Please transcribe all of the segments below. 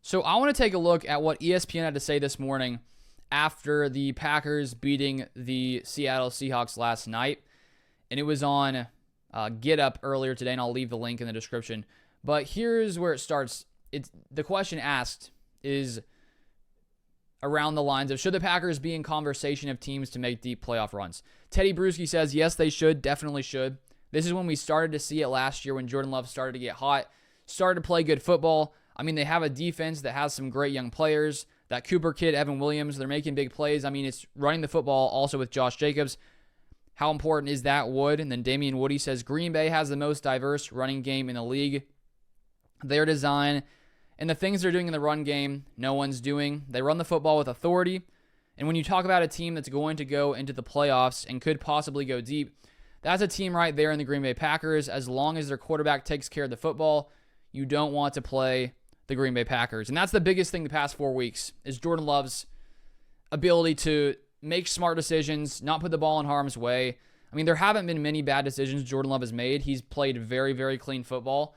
So I want to take a look at what ESPN had to say this morning after the Packers beating the Seattle Seahawks last night. And it was on Get Up earlier today, and I'll leave the link in the description. But here's where it starts. The question asked is around the lines of, should the Packers be in conversation of teams to make deep playoff runs? Teddy Bruschi says, yes, they should, definitely should. This is when we started to see it last year when Jordan Love started to get hot, started to play good football. I mean, they have a defense that has some great young players. That Cooper kid, Evan Williams, they're making big plays. I mean, it's running the football also with Josh Jacobs. How important is that, Wood? And then Damian Woody says, Green Bay has the most diverse running game in the league. Their design and the things they're doing in the run game, no one's doing. They run the football with authority. And when you talk about a team that's going to go into the playoffs and could possibly go deep, that's a team right there in the Green Bay Packers. As long as their quarterback takes care of the football, you don't want to play the Green Bay Packers. And that's the biggest thing the past 4 weeks is Jordan Love's ability to make smart decisions, not put the ball in harm's way. I mean, there haven't been many bad decisions Jordan Love has made. He's played very, very clean football.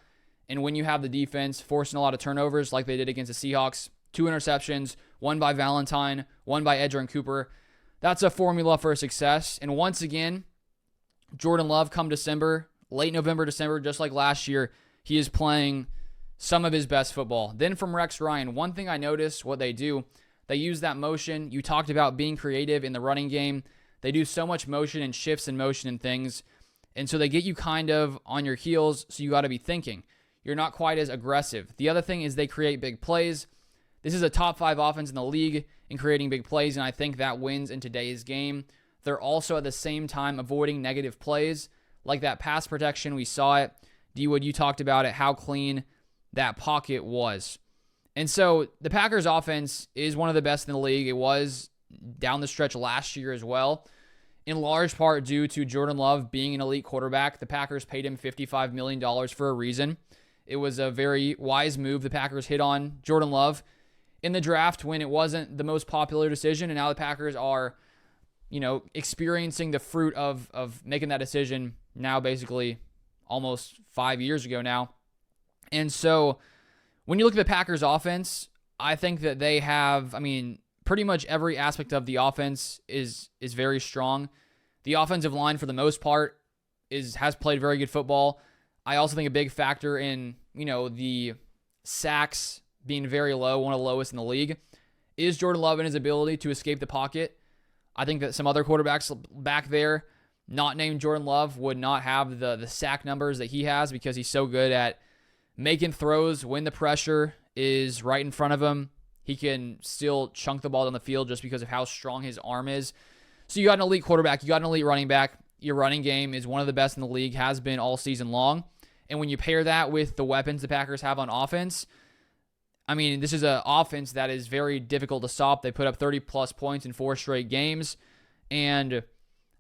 And when you have the defense forcing a lot of turnovers like they did against the Seahawks, 2 interceptions, one by Valentine, one by Edgerrin Cooper, that's a formula for success. And once again, Jordan Love come December, late November, December, just like last year, he is playing some of his best football. Then from Rex Ryan, one thing I noticed what they do, they use that motion. You talked about being creative in the running game. They do so much motion and shifts in motion and things. And so they get you kind of on your heels, so you got to be thinking. You're not quite as aggressive. The other thing is they create big plays. This is a top 5 offense in the league in creating big plays, and I think that wins in today's game. They're also at the same time avoiding negative plays, like that pass protection. We saw it. D-Wood, you talked about it, how clean that pocket was. And so the Packers offense is one of the best in the league. It was down the stretch last year as well, in large part due to Jordan Love being an elite quarterback. The Packers paid him $55 million for a reason. It was a very wise move. The Packers hit on Jordan Love in the draft when it wasn't the most popular decision, and now the Packers are, experiencing the fruit of making that decision now basically almost 5 years ago now. And so when you look at the Packers offense, I think that they have, pretty much every aspect of the offense is very strong. The offensive line, for the most part, has played very good football. I also think a big factor in, the sacks being very low, one of the lowest in the league, is Jordan Love and his ability to escape the pocket. I think that some other quarterbacks back there, not named Jordan Love, would not have the sack numbers that he has because he's so good at making throws when the pressure is right in front of him. He can still chunk the ball down the field just because of how strong his arm is. So you got an elite quarterback, you got an elite running back. Your running game is one of the best in the league, has been all season long. And when you pair that with the weapons the Packers have on offense, this is an offense that is very difficult to stop. They put up 30-plus points in 4 straight games. And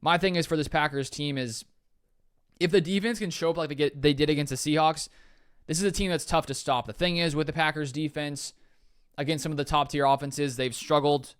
my thing is for this Packers team is if the defense can show up like they did against the Seahawks, this is a team that's tough to stop. The thing is with the Packers defense, against some of the top-tier offenses, they've struggled.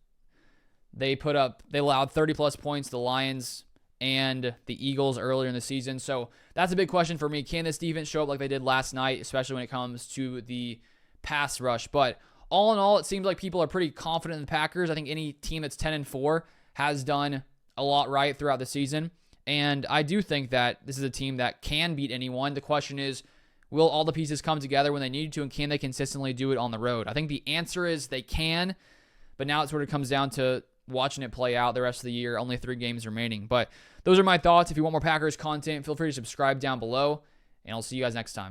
They allowed 30-plus points to the Lions and the Eagles earlier in the season. So that's a big question for me. Can this defense show up like they did last night, especially when it comes to the pass rush? But all in all, it seems like people are pretty confident in the Packers. I think any team that's 10-4 has done a lot right throughout the season. And I do think that this is a team that can beat anyone. The question is, will all the pieces come together when they need to, and can they consistently do it on the road? I think the answer is they can, but now it sort of comes down to watching it play out the rest of the year. Only 3 games remaining. But those are my thoughts. If you want more Packers content, feel free to subscribe down below, and I'll see you guys next time.